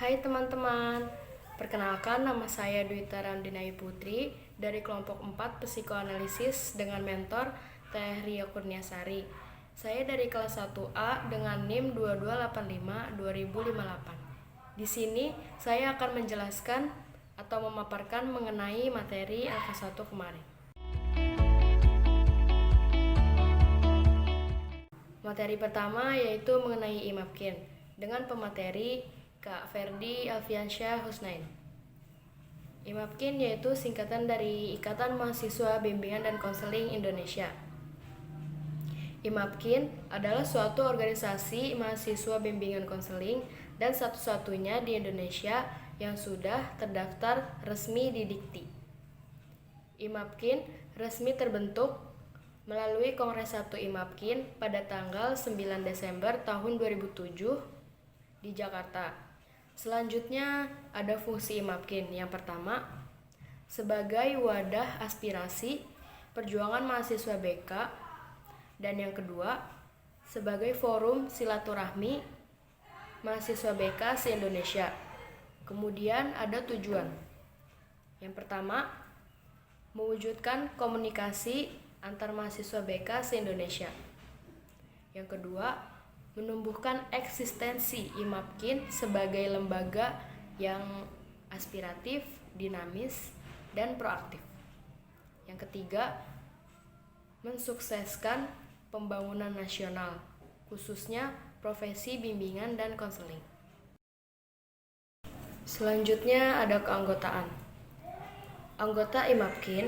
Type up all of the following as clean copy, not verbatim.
Hai teman-teman, perkenalkan nama saya Dwita Ramdinai Putri dari kelompok 4 Psikoanalisis dengan mentor Teh Ria Kurniasari. Saya dari kelas 1A dengan NIM 2285-2058. Di sini saya akan menjelaskan atau memaparkan mengenai materi LK1 kemarin. Materi pertama yaitu mengenai IMAPKIN dengan pemateri Kak Ferdi Alfiansyah Husnain. IMAPKIN yaitu singkatan dari Ikatan Mahasiswa Bimbingan dan Konseling Indonesia. IMAPKIN adalah suatu organisasi mahasiswa bimbingan konseling dan satu-satunya di Indonesia yang sudah terdaftar resmi di Dikti. IMAPKIN resmi terbentuk melalui Kongres 1 IMAPKIN pada tanggal 9 Desember tahun 2007 di Jakarta. Selanjutnya ada fungsi IMAPKIN. Yang pertama, sebagai wadah aspirasi perjuangan mahasiswa BK, dan yang kedua, sebagai forum silaturahmi mahasiswa BK se-Indonesia. Kemudian ada tujuan. Yang pertama, mewujudkan komunikasi antar mahasiswa BK se-Indonesia. Yang kedua, menumbuhkan eksistensi IMAPKIN sebagai lembaga yang aspiratif, dinamis, dan proaktif. Yang ketiga, mensukseskan pembangunan nasional, khususnya profesi bimbingan dan konseling. Selanjutnya ada keanggotaan. Anggota IMAPKIN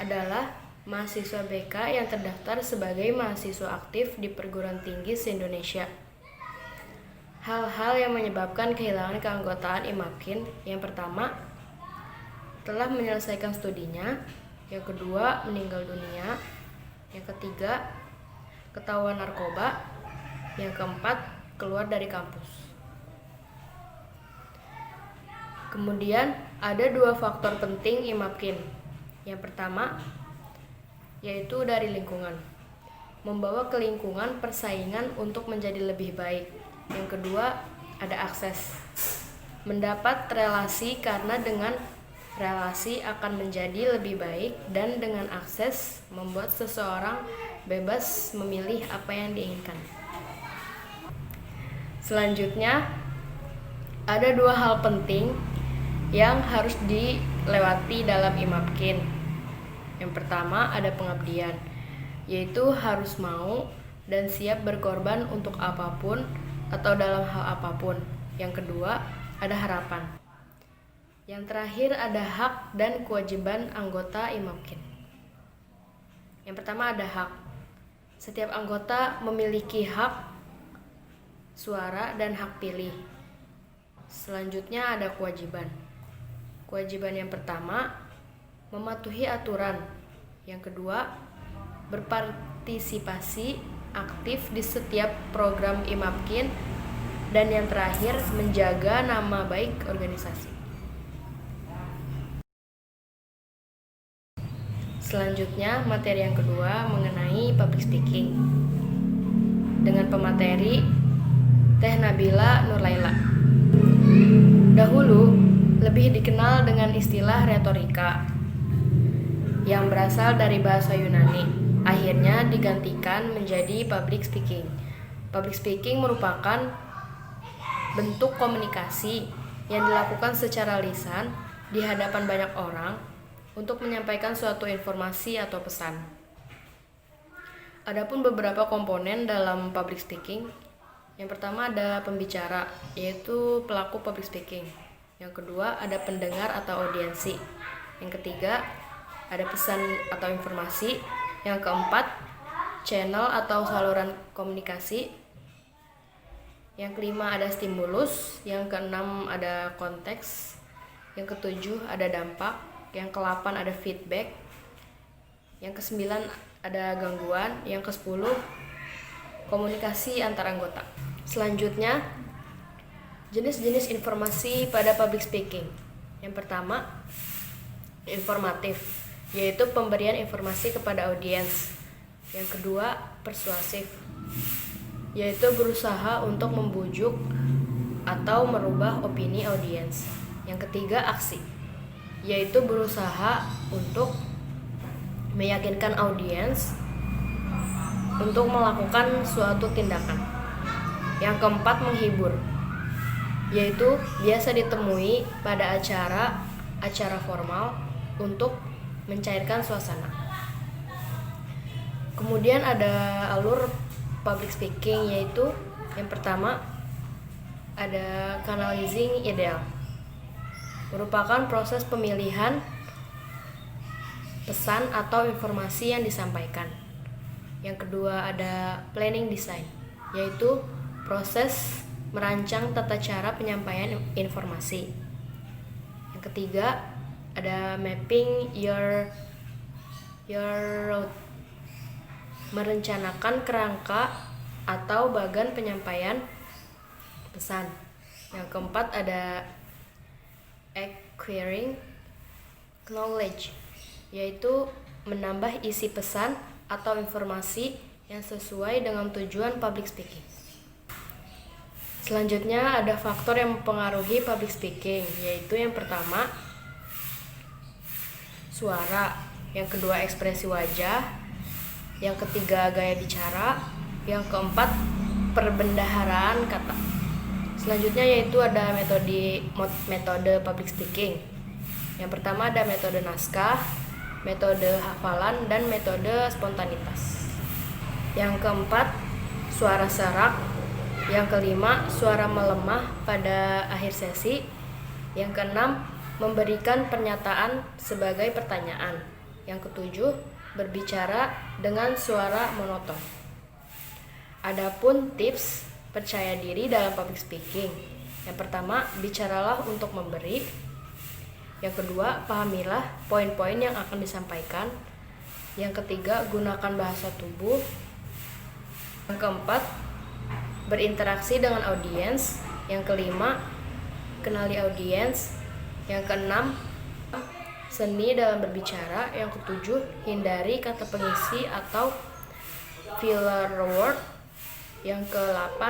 adalah mahasiswa BK yang terdaftar sebagai mahasiswa aktif di perguruan tinggi se-Indonesia. Hal-hal yang menyebabkan kehilangan keanggotaan IMAPKIN: yang pertama, telah menyelesaikan studinya. Yang kedua, meninggal dunia. Yang ketiga, ketahuan narkoba. Yang keempat, keluar dari kampus. Kemudian ada dua faktor penting IMAPKIN. Yang pertama, yaitu dari lingkungan, membawa ke lingkungan persaingan untuk menjadi lebih baik. Yang kedua, ada akses, mendapat relasi karena dengan relasi akan menjadi lebih baik, dan dengan akses membuat seseorang bebas memilih apa yang diinginkan. Selanjutnya, ada dua hal penting yang harus dilewati dalam IMAPKIN. Yang pertama, ada pengabdian, yaitu harus mau dan siap berkorban untuk apapun atau dalam hal apapun. Yang kedua, ada harapan. Yang terakhir, ada hak dan kewajiban anggota IMAPKIN. Yang pertama, ada hak. Setiap anggota memiliki hak suara dan hak pilih. Selanjutnya ada kewajiban. Kewajiban yang pertama, mematuhi aturan. Yang kedua, berpartisipasi aktif di setiap program IMAPKIN. Dan yang terakhir, menjaga nama baik organisasi. Selanjutnya, materi yang kedua mengenai public speaking dengan pemateri Teh Nabila Nurlaila. Dahulu lebih dikenal dengan istilah retorika yang berasal dari bahasa Yunani, akhirnya digantikan menjadi public speaking. Public speaking merupakan bentuk komunikasi yang dilakukan secara lisan di hadapan banyak orang untuk menyampaikan suatu informasi atau pesan. Adapun beberapa komponen dalam public speaking. Yang pertama ada pembicara, yaitu pelaku public speaking. Yang kedua ada pendengar atau audiensi. Yang ketiga ada pesan atau informasi. Yang keempat, channel atau saluran komunikasi. Yang kelima ada stimulus. Yang keenam ada konteks. Yang ketujuh ada dampak. Yang ke-8 ada feedback. Yang ke-9 ada gangguan. Yang ke-10 komunikasi antar anggota. Selanjutnya, jenis-jenis informasi pada public speaking. Yang pertama, informatif, yaitu pemberian informasi kepada audiens. Yang kedua, persuasif, yaitu berusaha untuk membujuk atau merubah opini audiens. Yang ketiga, aksi, yaitu berusaha untuk meyakinkan audiens untuk melakukan suatu tindakan. Yang keempat, menghibur, yaitu biasa ditemui pada acara formal untuk mencairkan suasana. Kemudian ada alur public speaking, yaitu yang pertama ada canalizing ideal, merupakan proses pemilihan pesan atau informasi yang disampaikan. Yang kedua ada planning design, yaitu proses merancang tata cara penyampaian informasi. Yang ketiga ada mapping your route, merencanakan kerangka atau bagan penyampaian pesan. Yang keempat ada acquiring knowledge, yaitu menambah isi pesan atau informasi yang sesuai dengan tujuan public speaking. Selanjutnya ada faktor yang mempengaruhi public speaking, yaitu yang pertama suara, yang kedua ekspresi wajah, yang ketiga gaya bicara, yang keempat perbendaharaan kata. Selanjutnya yaitu ada metode public speaking. Yang pertama ada metode naskah, metode hafalan, dan metode spontanitas. Yang keempat suara serak. Yang kelima, suara melemah pada akhir sesi. Yang keenam, memberikan pernyataan sebagai pertanyaan. Yang ketujuh, berbicara dengan suara monoton. Adapun tips percaya diri dalam public speaking. Yang pertama, bicaralah untuk memberi. Yang kedua, pahamilah poin-poin yang akan disampaikan. Yang ketiga, gunakan bahasa tubuh. Yang keempat, berinteraksi dengan audiens. Yang kelima, kenali audiens. Yang keenam, seni dalam berbicara. Yang ketujuh, hindari kata pengisi atau filler word. Yang ke-8,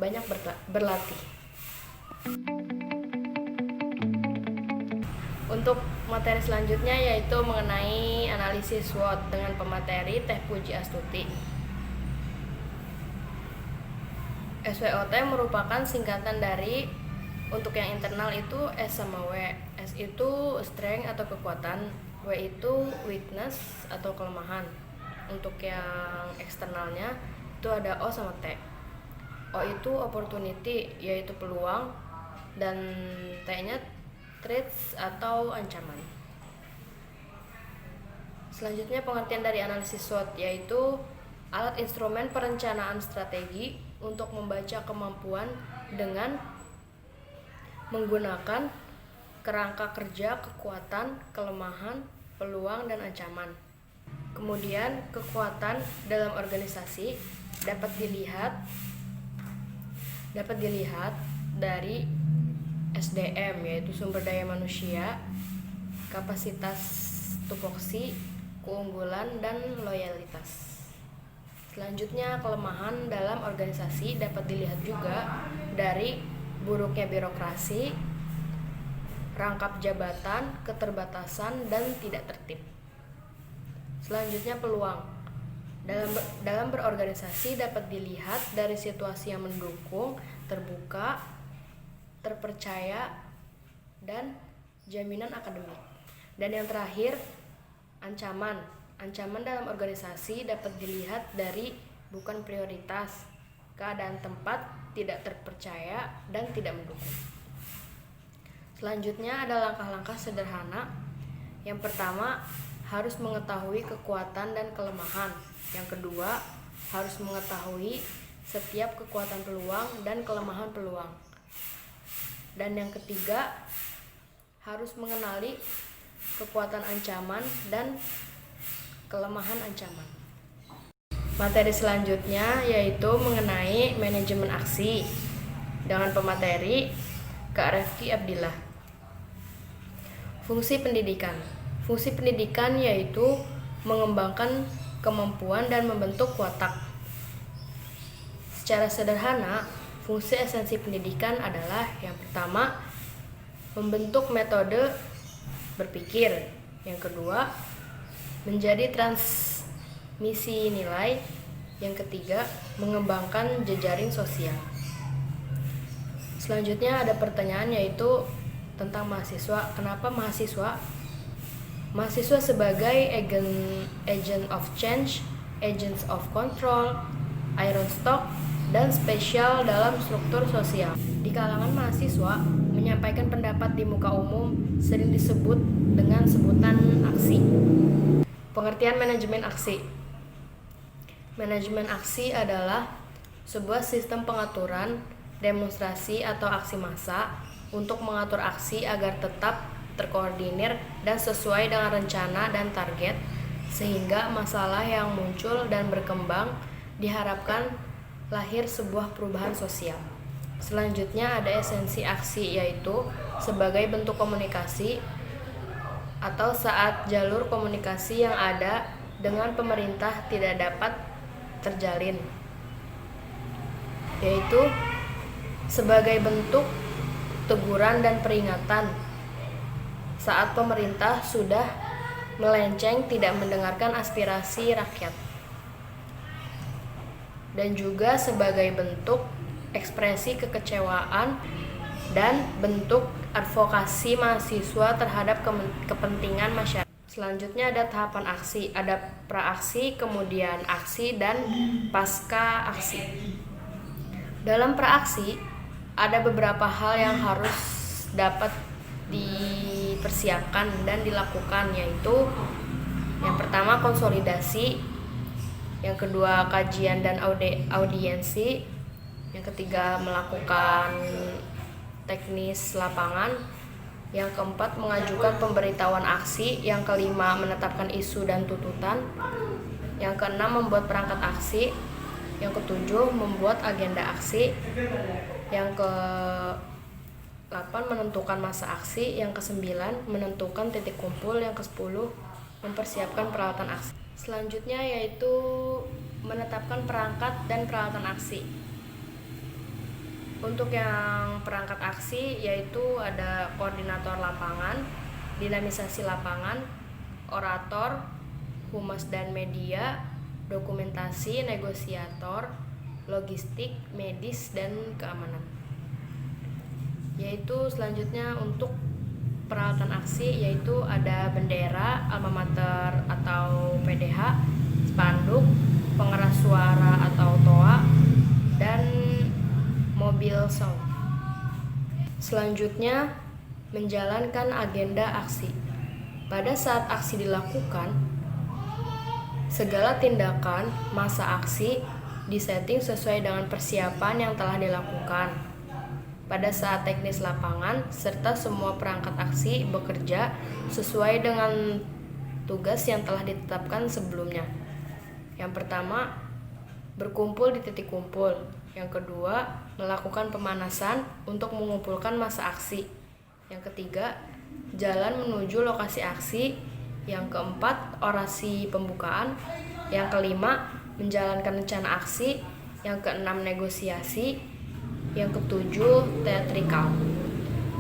banyak berlatih. Untuk materi selanjutnya yaitu mengenai analisis SWOT dengan pemateri Teh Puji Astuti. SWOT merupakan singkatan dari, untuk yang internal itu S sama W. S itu strength atau kekuatan, W itu weakness atau kelemahan. Untuk yang eksternalnya itu ada O sama T. O itu opportunity, yaitu peluang, dan T-nya threats atau ancaman. Selanjutnya pengertian dari analisis SWOT, yaitu alat instrumen perencanaan strategi untuk membaca kemampuan dengan menggunakan kerangka kerja, kekuatan, kelemahan, peluang, dan ancaman. Kemudian kekuatan dalam organisasi dapat dilihat dari SDM, yaitu sumber daya manusia, kapasitas tupoksi, keunggulan, dan loyalitas. Selanjutnya, kelemahan dalam organisasi dapat dilihat juga dari buruknya birokrasi, rangkap jabatan, keterbatasan, dan tidak tertib. Selanjutnya, peluang dalam berorganisasi dapat dilihat dari situasi yang mendukung, terbuka, terpercaya, dan jaminan akademik. Dan yang terakhir, ancaman dalam organisasi dapat dilihat dari bukan prioritas, keadaan tempat, tidak terpercaya, dan tidak mendukung. Selanjutnya ada langkah-langkah sederhana. Yang pertama, harus mengetahui kekuatan dan kelemahan. Yang kedua, harus mengetahui setiap kekuatan peluang dan kelemahan peluang. Dan yang ketiga, harus mengenali kekuatan ancaman dan kelemahan ancaman. Materi selanjutnya yaitu mengenai manajemen aksi dengan pemateri Kak Refki Abdillah. Fungsi pendidikan. Fungsi pendidikan yaitu mengembangkan kemampuan dan membentuk watak. Secara sederhana, Fungsi esensi pendidikan adalah yang pertama, membentuk metode berpikir. Yang kedua, menjadi transmisi nilai. Yang ketiga, mengembangkan jejaring sosial. Selanjutnya ada pertanyaan yaitu tentang mahasiswa. Kenapa mahasiswa? Mahasiswa sebagai agent of change, agents of control, iron stock, dan spesial dalam struktur sosial. Di kalangan mahasiswa, menyampaikan pendapat di muka umum sering disebut dengan sebutan aksi. Pengertian manajemen aksi. Manajemen aksi adalah sebuah sistem pengaturan, demonstrasi atau aksi massa untuk mengatur aksi agar tetap terkoordinir dan sesuai dengan rencana dan target, sehingga masalah yang muncul dan berkembang diharapkan lahir sebuah perubahan sosial. Selanjutnya ada esensi aksi, yaitu sebagai bentuk komunikasi atau saat jalur komunikasi yang ada dengan pemerintah tidak dapat terjalin, yaitu sebagai bentuk teguran dan peringatan saat pemerintah sudah melenceng tidak mendengarkan aspirasi rakyat, dan juga sebagai bentuk ekspresi kekecewaan dan bentuk advokasi mahasiswa terhadap kepentingan masyarakat. Selanjutnya ada tahapan aksi, ada praaksi, kemudian aksi, dan pasca aksi. Dalam praaksi ada beberapa hal yang harus dapat dipersiapkan dan dilakukan, yaitu yang pertama konsolidasi, yang kedua kajian dan audiensi, yang ketiga melakukan teknis lapangan, yang keempat mengajukan pemberitahuan aksi, yang kelima menetapkan isu dan tuntutan, yang keenam membuat perangkat aksi, yang ketujuh membuat agenda aksi, yang ke-8 menentukan masa aksi, yang ke-9 menentukan titik kumpul, yang ke-10 mempersiapkan peralatan aksi. Selanjutnya yaitu menetapkan perangkat dan peralatan aksi. Untuk yang perangkat aksi yaitu ada koordinator lapangan, dinamisasi lapangan, orator, humas dan media, dokumentasi, negosiator, logistik, medis, dan keamanan. Yaitu selanjutnya untuk peralatan aksi yaitu ada bendera, alma mater atau PDH, spanduk, pengeras suara atau toa, dan mobil sound. Selanjutnya menjalankan agenda aksi. Pada saat aksi dilakukan, segala tindakan masa aksi disetting sesuai dengan persiapan yang telah dilakukan. Pada saat teknis lapangan, serta semua perangkat aksi bekerja sesuai dengan tugas yang telah ditetapkan sebelumnya. Yang pertama, berkumpul di titik kumpul. Yang kedua, melakukan pemanasan untuk mengumpulkan masa aksi. Yang ketiga, jalan menuju lokasi aksi. Yang keempat, orasi pembukaan. Yang kelima, menjalankan rencana aksi. Yang keenam, negosiasi. Yang ketujuh, teatrikal.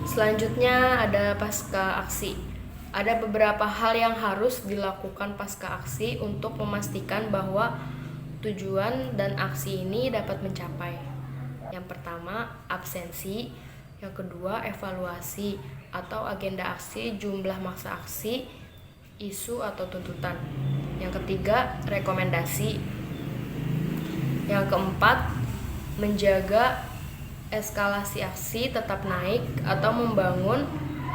Selanjutnya ada pasca aksi. Ada beberapa hal yang harus dilakukan pasca aksi untuk memastikan bahwa tujuan dan aksi ini dapat mencapai. Yang pertama, absensi. Yang kedua, evaluasi atau agenda aksi, jumlah masa aksi, isu atau tuntutan. Yang ketiga, rekomendasi. Yang keempat, menjaga eskalasi aksi tetap naik atau membangun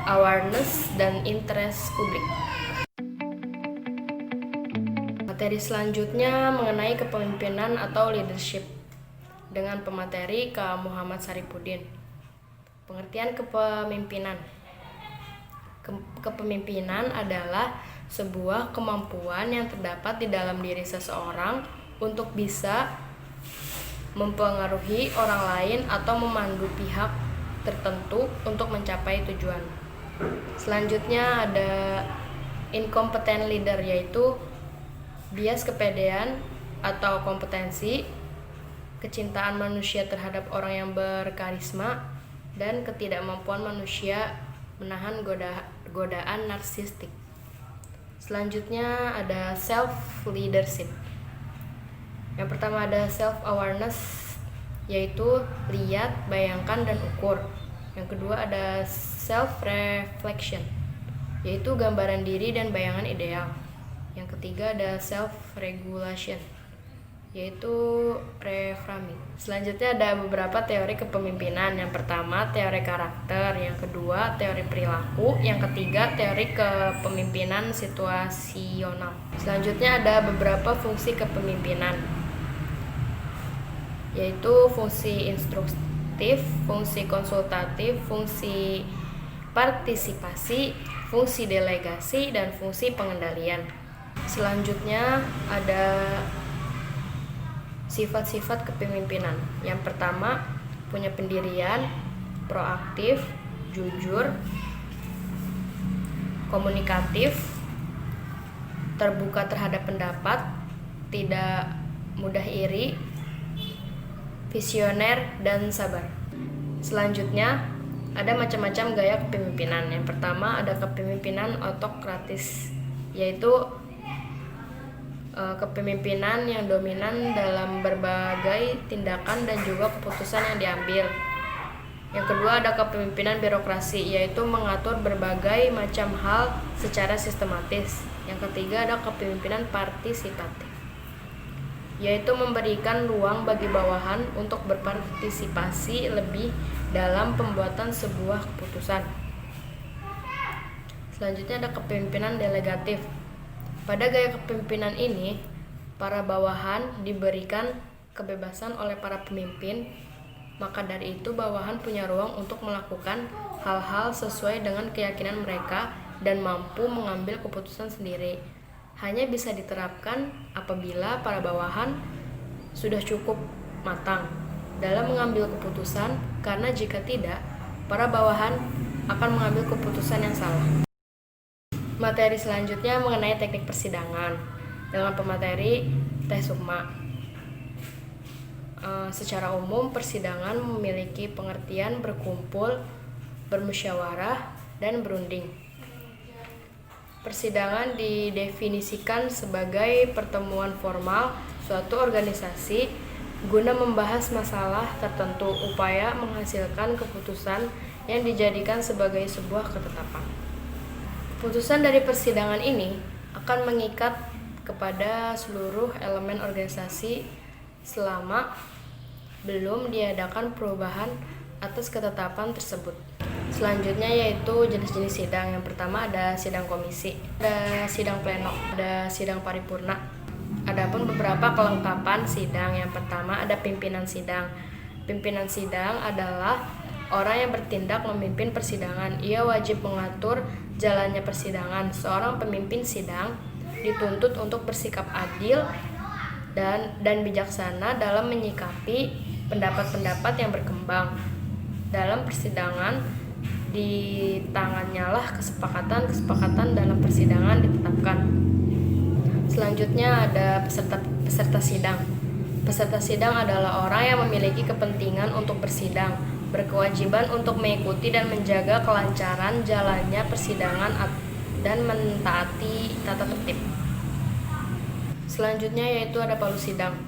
awareness dan interest publik. Materi selanjutnya mengenai kepemimpinan atau leadership dengan pemateri Kak Muhammad Saripudin. Pengertian kepemimpinan. Kepemimpinan adalah sebuah kemampuan yang terdapat di dalam diri seseorang untuk bisa mempengaruhi orang lain atau memandu pihak tertentu untuk mencapai tujuan. Selanjutnya ada incompetent leader, yaitu bias kepedean atau kompetensi kecintaan manusia terhadap orang yang berkarisma, dan ketidakmampuan manusia menahan godaan narsistik. Selanjutnya ada self leadership. Yang pertama ada self awareness, yaitu lihat, bayangkan, dan ukur. Yang kedua ada self reflection, yaitu gambaran diri dan bayangan ideal. Yang ketiga ada self regulation, yaitu reframing. Selanjutnya ada beberapa teori kepemimpinan. Yang pertama teori karakter, yang kedua teori perilaku, yang ketiga teori kepemimpinan situasional. Selanjutnya ada beberapa fungsi kepemimpinan, yaitu fungsi instruktif, fungsi konsultatif, fungsi partisipasi, fungsi delegasi, dan fungsi pengendalian. Selanjutnya ada sifat-sifat kepemimpinan. Yang pertama, punya pendirian, proaktif, jujur, komunikatif, terbuka terhadap pendapat, tidak mudah iri, visioner, dan sabar. Selanjutnya, ada macam-macam gaya kepemimpinan. Yang pertama ada kepemimpinan autokratis, yaitu kepemimpinan yang dominan dalam berbagai tindakan dan juga keputusan yang diambil. Yang kedua ada kepemimpinan birokrasi, yaitu mengatur berbagai macam hal secara sistematis. Yang ketiga ada kepemimpinan partisipatif, yaitu memberikan ruang bagi bawahan untuk berpartisipasi lebih dalam pembuatan sebuah keputusan. Selanjutnya ada kepemimpinan delegatif. Pada gaya kepemimpinan ini, para bawahan diberikan kebebasan oleh para pemimpin, maka dari itu bawahan punya ruang untuk melakukan hal-hal sesuai dengan keyakinan mereka dan mampu mengambil keputusan sendiri. Hanya bisa diterapkan apabila para bawahan sudah cukup matang dalam mengambil keputusan, karena jika tidak, para bawahan akan mengambil keputusan yang salah. Materi selanjutnya mengenai teknik persidangan dengan pemateri Teh Sukma. Secara umum, persidangan memiliki pengertian berkumpul, bermusyawarah, dan berunding. Persidangan didefinisikan sebagai pertemuan formal suatu organisasi guna membahas masalah tertentu, upaya menghasilkan keputusan yang dijadikan sebagai sebuah ketetapan. Keputusan dari persidangan ini akan mengikat kepada seluruh elemen organisasi selama belum diadakan perubahan atas ketetapan tersebut. Selanjutnya yaitu jenis-jenis sidang. Yang pertama ada sidang komisi, ada sidang pleno, ada sidang paripurna. Adapun beberapa kelengkapan sidang. Yang pertama ada pimpinan sidang. Pimpinan sidang adalah orang yang bertindak memimpin persidangan. Ia wajib mengatur jalannya persidangan. Seorang pemimpin sidang dituntut untuk bersikap adil dan bijaksana dalam menyikapi pendapat-pendapat yang berkembang. Dalam persidangan, di tangannya lah kesepakatan dalam persidangan ditetapkan. Selanjutnya ada peserta sidang. Peserta sidang adalah orang yang memiliki kepentingan untuk bersidang, berkewajiban untuk mengikuti dan menjaga kelancaran jalannya persidangan dan mentaati tata tertib. Selanjutnya yaitu ada palu sidang.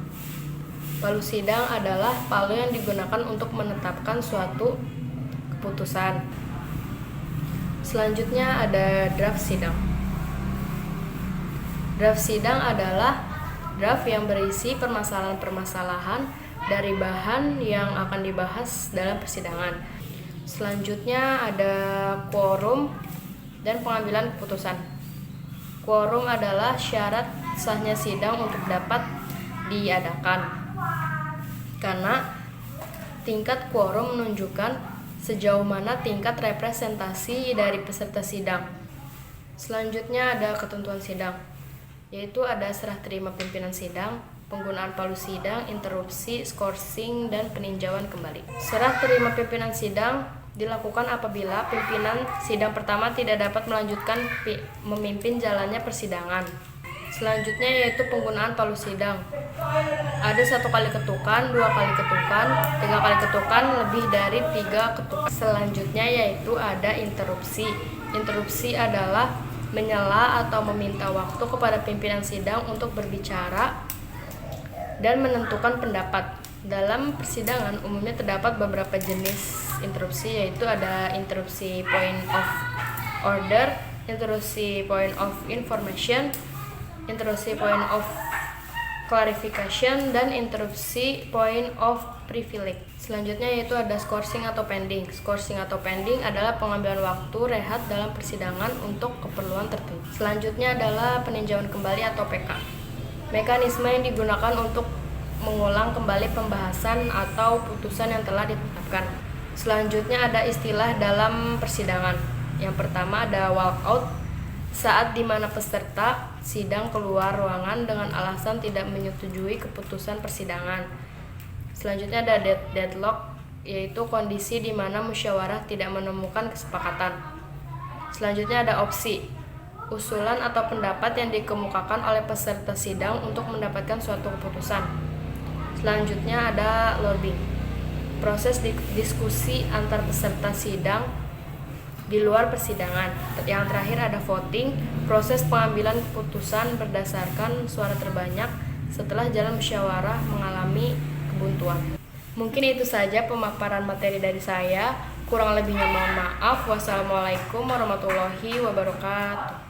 Palu sidang adalah palu yang digunakan untuk menetapkan suatu keputusan. Selanjutnya ada draft sidang. Draft sidang adalah draft yang berisi permasalahan-permasalahan dari bahan yang akan dibahas dalam persidangan. Selanjutnya ada quorum dan pengambilan keputusan. Quorum adalah syarat sahnya sidang untuk dapat diadakan, karena tingkat quorum menunjukkan sejauh mana tingkat representasi dari peserta sidang. Selanjutnya ada ketentuan sidang, yaitu ada serah terima pimpinan sidang, penggunaan palu sidang, interupsi, skorsing, dan peninjauan kembali. Serah terima pimpinan sidang dilakukan apabila pimpinan sidang pertama tidak dapat melanjutkan memimpin jalannya persidangan. Selanjutnya yaitu penggunaan palu sidang. Ada 1 kali ketukan, 2 kali ketukan, 3 kali ketukan, lebih dari 3 ketukan. Selanjutnya yaitu ada interupsi. Interupsi adalah menyela atau meminta waktu kepada pimpinan sidang untuk berbicara dan menentukan pendapat. Dalam persidangan umumnya terdapat beberapa jenis interupsi, yaitu ada interupsi point of order, interupsi point of information, interupsi point of clarification, dan interupsi point of privilege. Selanjutnya yaitu ada scourging atau pending. Scourging atau pending adalah pengambilan waktu rehat dalam persidangan untuk keperluan tertentu. Selanjutnya adalah peninjauan kembali atau PK. Mekanisme yang digunakan untuk mengulang kembali pembahasan atau putusan yang telah ditetapkan. Selanjutnya ada istilah dalam persidangan. Yang pertama ada walkout, saat dimana peserta sidang keluar ruangan dengan alasan tidak menyetujui keputusan persidangan. Selanjutnya ada deadlock, yaitu kondisi di mana musyawarah tidak menemukan kesepakatan. Selanjutnya ada opsi, usulan atau pendapat yang dikemukakan oleh peserta sidang untuk mendapatkan suatu keputusan. Selanjutnya ada lobbying, proses diskusi antar peserta sidang di luar persidangan. Yang terakhir ada voting, proses pengambilan keputusan berdasarkan suara terbanyak setelah jalan musyawarah mengalami kebuntuan. Mungkin itu saja pemaparan materi dari saya. Kurang lebihnya mohon maaf. Wassalamualaikum warahmatullahi wabarakatuh.